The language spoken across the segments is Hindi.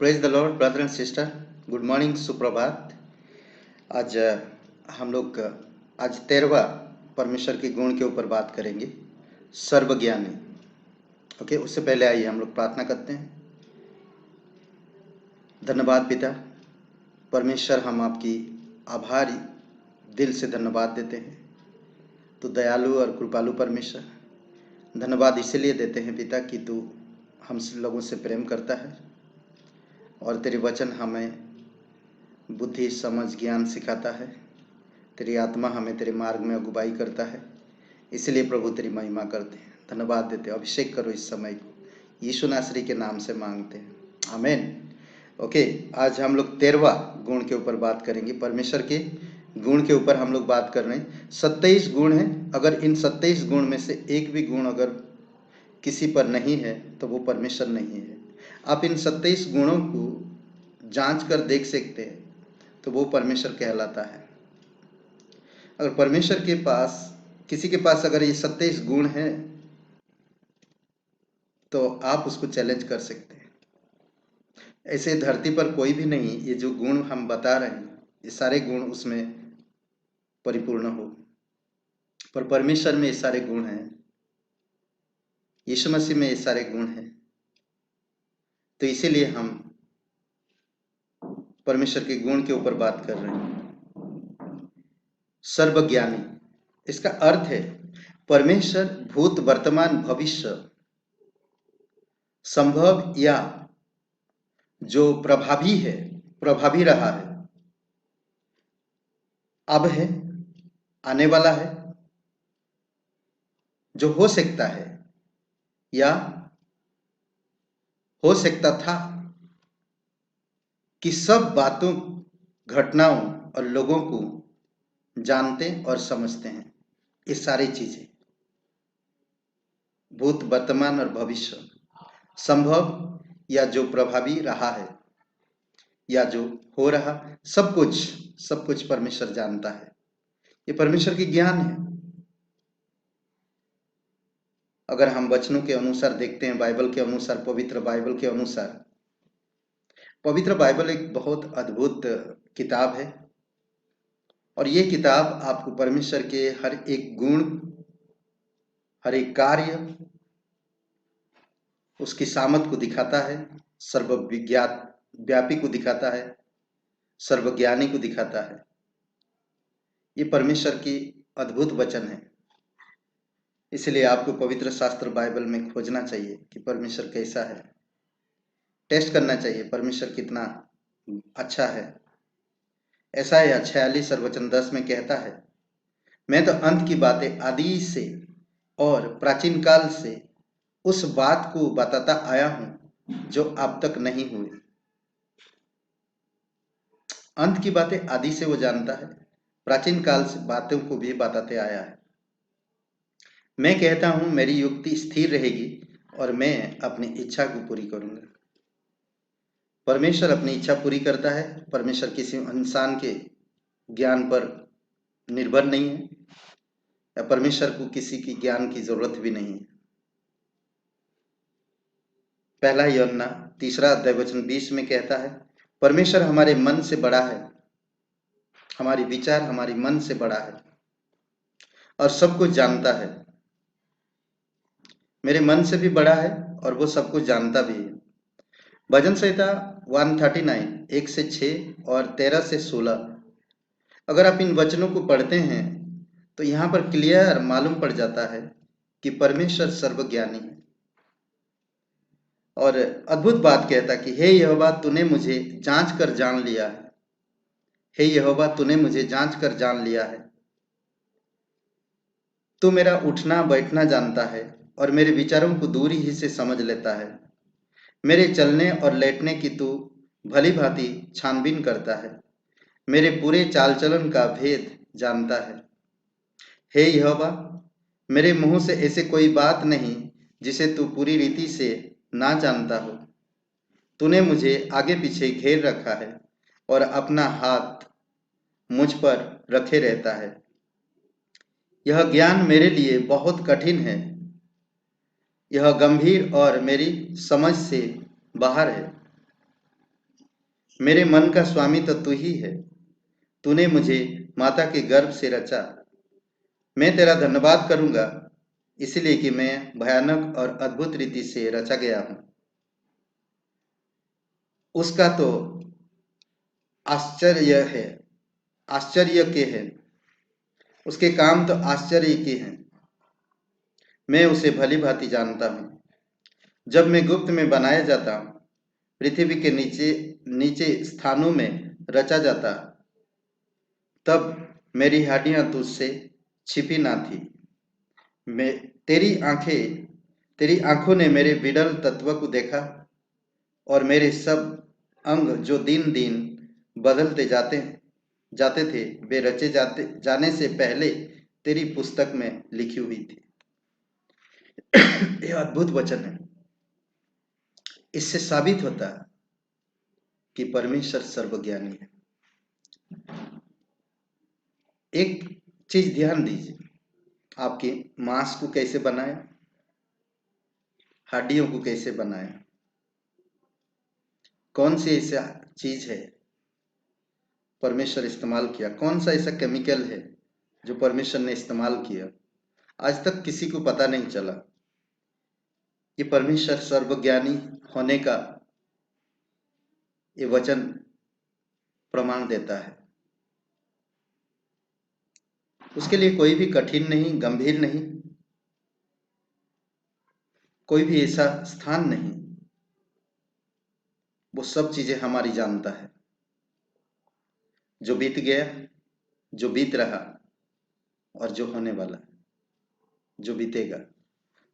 Praise the Lord brother and sister, good morning, सुप्रभात। आज हम लोग आज 13वां परमेश्वर के गुण के ऊपर बात करेंगे, सर्वज्ञानी। ओके, उससे पहले आइए हम लोग प्रार्थना करते हैं। धन्यवाद पिता परमेश्वर, हम आपकी आभारी दिल से धन्यवाद देते हैं। तो दयालु और कृपालु परमेश्वर, धन्यवाद इसलिए देते हैं पिता कि तू हम लोगों से प्रेम करता है और तेरे वचन हमें बुद्धि, समझ, ज्ञान सिखाता है। तेरी आत्मा हमें तेरे मार्ग में अगुवाई करता है। इसलिए प्रभु तेरी महिमा करते हैं, धन्यवाद देते हैं। अभिषेक करो इस समय को, यीशु नासरी के नाम से मांगते हैं, आमीन। ओके, आज हम लोग 13वां गुण के ऊपर बात करेंगे। परमेश्वर के गुण के ऊपर हम लोग बात कर रहे हैं। 27 गुण हैं। अगर इन 27 गुण में से एक भी गुण अगर किसी पर नहीं है तो वो परमेश्वर नहीं है। आप इन 27 गुणों को जांच कर देख सकते हैं तो वो परमेश्वर कहलाता है। अगर परमेश्वर के पास, किसी के पास अगर ये 27 गुण हैं तो आप उसको चैलेंज कर सकते हैं। ऐसे धरती पर कोई भी नहीं, ये जो गुण हम बता रहे हैं ये सारे गुण उसमें परिपूर्ण हो, पर परमेश्वर में ये सारे गुण हैं, यीशु मसीह में ये सारे गुण हैं। तो इसीलिए हम परमेश्वर के गुण के ऊपर बात कर रहे हैं। सर्वज्ञानी, इसका अर्थ है परमेश्वर भूत, वर्तमान, भविष्य, संभव या जो प्रभावी है, प्रभावी रहा है, अब है, आने वाला है, जो हो सकता है या हो सकता था, कि सब बातों, घटनाओं और लोगों को जानते और समझते हैं। ये सारी चीजें, भूत, वर्तमान और भविष्य, संभव या जो प्रभावी रहा है या जो हो रहा, सब कुछ परमेश्वर जानता है। ये परमेश्वर की ज्ञान है। अगर हम वचनों के अनुसार देखते हैं, बाइबल के अनुसार, पवित्र बाइबल के अनुसार, पवित्र बाइबल एक बहुत अद्भुत किताब है और ये किताब आपको परमेश्वर के हर एक गुण, हर एक कार्य, उसकी सामर्थ को दिखाता है, सर्वविज्ञात व्यापी को दिखाता है, सर्वज्ञानी को दिखाता है। ये परमेश्वर की अद्भुत वचन है। इसलिए आपको पवित्र शास्त्र बाइबल में खोजना चाहिए कि परमेश्वर कैसा है, टेस्ट करना चाहिए परमेश्वर कितना अच्छा है। ऐसा या 46 और वचन 10 में कहता है, मैं तो अंत की बातें आदि से और प्राचीन काल से उस बात को बताता आया हूं जो अब तक नहीं हुई। अंत की बातें आदि से वो जानता है, प्राचीन काल से बातों को भी बताते आया है। मैं कहता हूं मेरी युक्ति स्थिर रहेगी और मैं अपनी इच्छा को पूरी करूंगा। परमेश्वर अपनी इच्छा पूरी करता है। परमेश्वर किसी इंसान के ज्ञान पर निर्भर नहीं है या परमेश्वर को किसी की ज्ञान की जरूरत भी नहीं है। पहला यूहन्ना 3 अध्याय वचन 20 में कहता है, परमेश्वर हमारे मन से बड़ा है, हमारी विचार हमारी मन से बड़ा है और सब कुछ जानता है। मेरे मन से भी बड़ा है और वो सब कुछ जानता भी है। भजन संहिता 139 1 से 6 और 13 से 16, अगर आप इन वचनों को पढ़ते हैं तो यहाँ पर क्लियर मालूम पड़ जाता है कि परमेश्वर सर्वज्ञानी है। और अद्भुत बात कहता कि हे यहोवा तूने मुझे जांच कर जान लिया है, हे यहोवा तूने मुझे जांच कर जान लिया है। तू मेरा उठना बैठना जानता है और मेरे विचारों को दूर ही से समझ लेता है। मेरे चलने और लेटने की तू भली भांति छानबीन करता है, मेरे पूरे चाल चलन का भेद जानता है। हे यहोवा, मेरे मुंह से ऐसे कोई बात नहीं जिसे तू पूरी रीति से ना जानता हो। तूने मुझे आगे पीछे घेर रखा है और अपना हाथ मुझ पर रखे रहता है। यह ज्ञान मेरे लिए बहुत कठिन है, यह गंभीर और मेरी समझ से बाहर है। मेरे मन का स्वामी तो तू ही है, तूने मुझे माता के गर्भ से रचा। मैं तेरा धन्यवाद करूंगा, इसलिए कि मैं भयानक और अद्भुत रीति से रचा गया हूं। उसका तो आश्चर्य है, आश्चर्य के हैं, उसके काम तो आश्चर्य के हैं। मैं उसे भली भांति जानता हूं। जब मैं गुप्त में बनाया जाता, पृथ्वी के नीचे नीचे स्थानों में रचा जाता, तब मेरी हड्डियां तुझसे छिपी ना थी। मैं तेरी आंखों ने मेरे विडल तत्व को देखा, और मेरे सब अंग जो दिन दिन बदलते जाते थे, वे रचे जाने से पहले तेरी पुस्तक में लिखी हुई थी। यह अद्भुत वचन है। इससे साबित होता है कि परमेश्वर सर्वज्ञानी है। एक चीज ध्यान दीजिए, आपके मांस को कैसे बनाया, हड्डियों को कैसे बनाया, कौन सी ऐसा चीज है परमेश्वर इस्तेमाल किया, कौन सा ऐसा केमिकल है जो परमेश्वर ने इस्तेमाल किया, आज तक किसी को पता नहीं चला। ये परमेश्वर सर्वज्ञानी होने का ये वचन प्रमाण देता है। उसके लिए कोई भी कठिन नहीं, गंभीर नहीं, कोई भी ऐसा स्थान नहीं। वो सब चीजें हमारी जानता है, जो बीत गया, जो बीत रहा, और जो होने वाला, जो बीतेगा,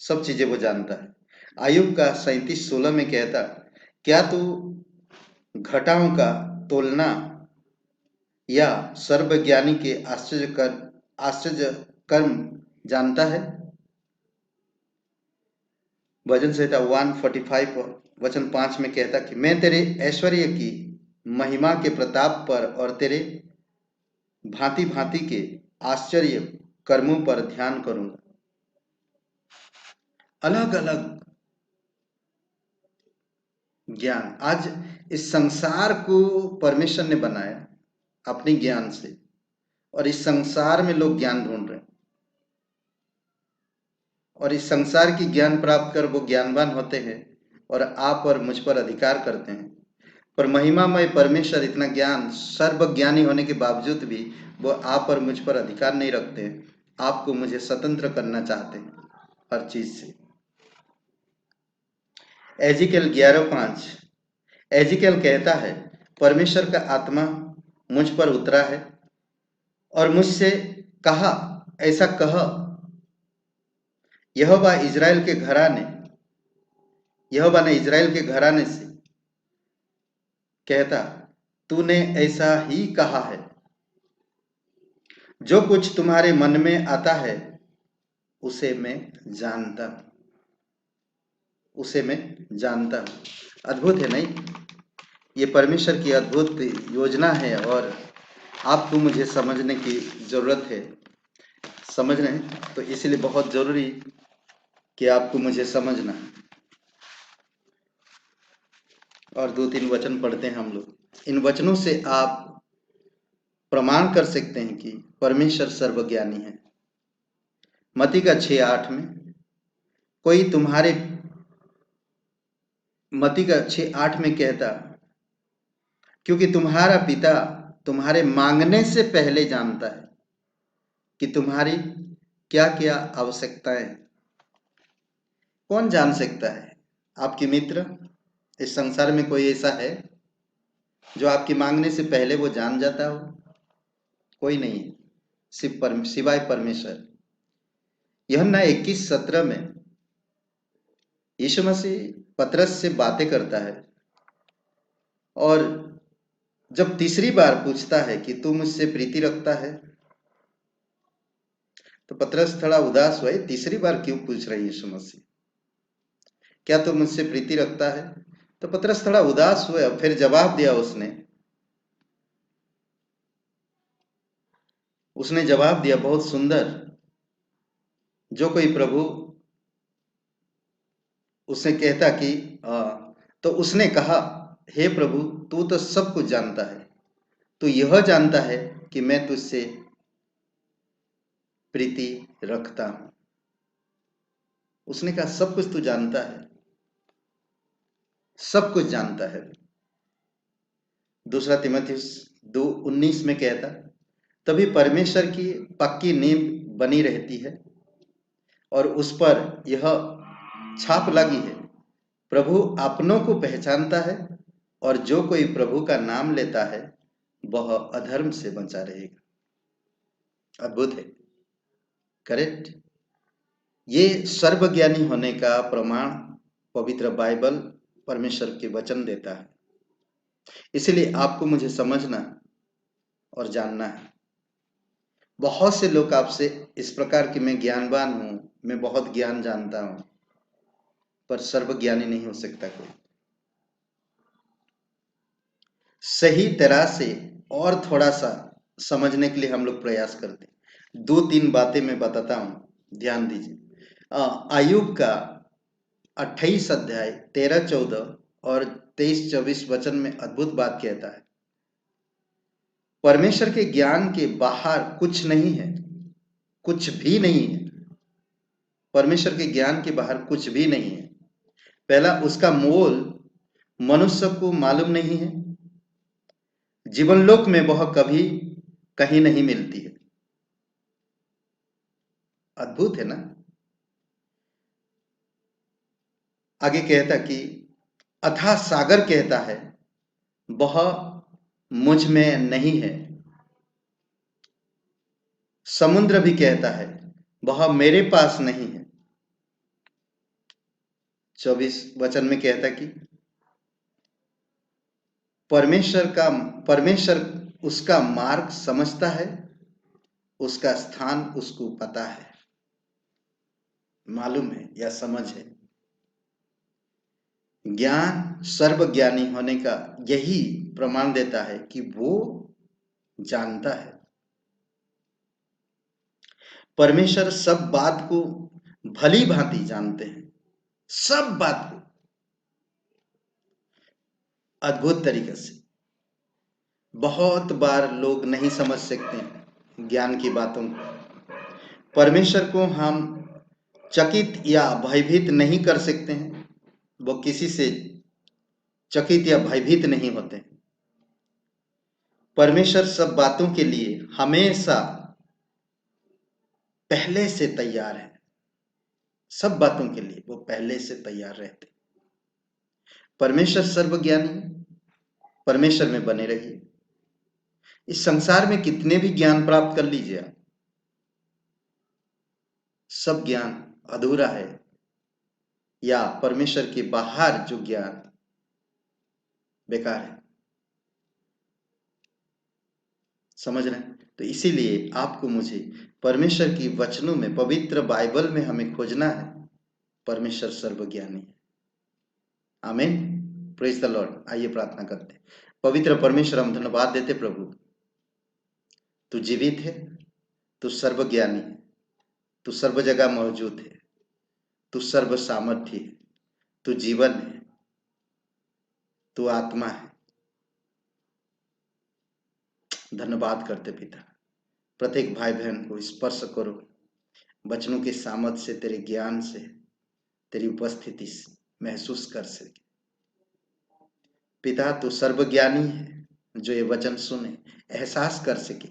सब चीजें वो जानता है। आयुब का 37:16 में कहता, क्या तू घटाओं का तोलना या सर्वज्ञानी के आश्चर्य कर्म जानता है। भजन संहिता 145 वचन 5 में कहता कि मैं तेरे ऐश्वर्य की महिमा के प्रताप पर और तेरे भांति भांति के आश्चर्य कर्मों पर ध्यान करूंगा। अलग अलग ज्ञान, आज इस संसार को परमेश्वर ने बनाया अपने ज्ञान से, और इस संसार में लोग ज्ञान ढूंढ रहे हैं, और इस संसार की ज्ञान प्राप्त कर वो ज्ञानवान होते हैं और आप और मुझ पर अधिकार करते हैं। पर महिमामय परमेश्वर इतना ज्ञान, सर्वज्ञानी होने के बावजूद भी वो आप और मुझ पर अधिकार नहीं रखते हैं। आपको मुझे स्वतंत्र करना चाहते हैं हर चीज से। एजिकल 11:5 एजिकल कहता है, परमेश्वर का आत्मा मुझ पर उतरा है और मुझसे कहा, ऐसा कह, यहोवा ने इजराइल के घराने से कहता, तूने ऐसा ही कहा है, जो कुछ तुम्हारे मन में आता है उसे मैं जानता हूं, उसे मैं जानता हूं। अद्भुत है नहीं? ये परमेश्वर की अद्भुत योजना है, और आपको मुझे समझने की जरूरत है। समझ रहे हैं? तो इसलिए बहुत जरूरी कि आपको मुझे समझना। और 2-3 वचन पढ़ते हैं हम लोग। इन वचनों से आप प्रमाण कर सकते हैं कि परमेश्वर सर्वज्ञानी है। मत्ती का 6:8 में मत्ती का 6:8 में कहता, क्योंकि तुम्हारा पिता तुम्हारे मांगने से पहले जानता है कि तुम्हारी क्या क्या आवश्यकताएं। कौन जान सकता है? आपके मित्र? इस संसार में कोई ऐसा है जो आपकी मांगने से पहले वो जान जाता हो? कोई नहीं, सिवाय परमेश्वर। यूहन्ना 21:17 में यीशु मसीह पतरस से बातें करता है, और जब तीसरी बार पूछता है कि तू मुझसे प्रीति रखता है, तो पतरस थोड़ा उदास हुआ, तीसरी बार क्यों पूछ रहे यीशु मसीह, क्या तू मुझसे प्रीति रखता है? तो पतरस थोड़ा उदास हुआ, फिर जवाब दिया उसने जवाब दिया बहुत सुंदर। जो कोई प्रभु उसने कहता कि तो उसने कहा, हे प्रभु, तू तो सब कुछ जानता है, तू यह जानता है कि मैं तुझसे प्रीति रखता हूं। उसने कहा सब कुछ तू जानता है, सब कुछ जानता है। दूसरा तीमुथियुस 2:19 में कहता, तभी परमेश्वर की पक्की नींव बनी रहती है और उस पर यह छाप लगी है, प्रभु अपनों को पहचानता है और जो कोई प्रभु का नाम लेता है वह अधर्म से बचा रहेगा। अद्भुत है, करेक्ट। ये सर्वज्ञानी होने का प्रमाण पवित्र बाइबल परमेश्वर के वचन देता है। इसलिए आपको मुझे समझना और जानना है। बहुत से लोग आपसे इस प्रकार की मैं ज्ञानवान हूं, मैं बहुत ज्ञान जानता हूं, पर सर्वज्ञानी नहीं हो सकता कोई। सही तरह से और थोड़ा सा समझने के लिए हम लोग प्रयास करते हैं। 2-3 बातें मैं बताता हूं, ध्यान दीजिए। आयुब का 28 अध्याय 13-14 और 23-24 वचन में अद्भुत बात कहता है। परमेश्वर के ज्ञान के बाहर कुछ नहीं है, कुछ भी नहीं है। परमेश्वर के ज्ञान के बाहर कुछ भी नहीं है। पहला, उसका मोल मनुष्य को मालूम नहीं है। जीवनलोक में वह कभी कहीं नहीं मिलती है। अद्भुत है ना। आगे कहता कि अथाह सागर कहता है वह मुझ में नहीं है। समुद्र भी कहता है वह मेरे पास नहीं है। 24 वचन में कहता कि परमेश्वर उसका मार्ग समझता है, उसका स्थान उसको पता है, मालूम है या समझ है। ज्ञान सर्वज्ञानी होने का यही प्रमाण देता है कि वो जानता है। परमेश्वर सब बात को भली भांति जानते हैं, सब बात को अद्भुत तरीके से। बहुत बार लोग नहीं समझ सकते ज्ञान की बातों को। परमेश्वर को हम चकित या भयभीत नहीं कर सकते हैं, वो किसी से चकित या भयभीत नहीं होते। परमेश्वर सब बातों के लिए हमेशा पहले से तैयार है। सब बातों के लिए वो पहले से तैयार रहते। परमेश्वर सर्वज्ञानी, परमेश्वर में बने रहिए। इस संसार में कितने भी ज्ञान प्राप्त कर लीजिए आप, सब ज्ञान अधूरा है, या परमेश्वर के बाहर जो ज्ञान बेकार है। समझ रहे हैं? तो इसीलिए आपको मुझे परमेश्वर की वचनों में, पवित्र बाइबल में हमें खोजना है। परमेश्वर सर्वज्ञानी है। आमीन, प्रेज द लॉर्ड। आइए प्रार्थना करते हैं। पवित्र परमेश्वर, हम धन्यवाद देते प्रभु, तू जीवित है, तू सर्वज्ञानी है, तू सर्व जगह मौजूद है, तू सर्व सामर्थ्य है, तू जीवन है, तू आत्मा है। धन्यवाद करते पिता, प्रत्येक भाई बहन को स्पर्श करो वचनों के सामर्थ्य से, तेरे ज्ञान से, तेरी उपस्थिति महसूस कर सके। पिता, तू सर्वज्ञानी है, जो ये वचन सुने एहसास कर सके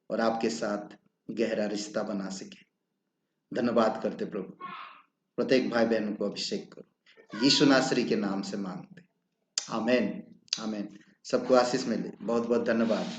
और आपके साथ गहरा रिश्ता बना सके। धन्यवाद करते प्रभु, प्रत्येक भाई बहन को अभिषेक करो, यीशु नासरी के नाम से मांगते। आमेन, आमेन। सबको आशीष मिले। बहुत बहुत धन्यवाद।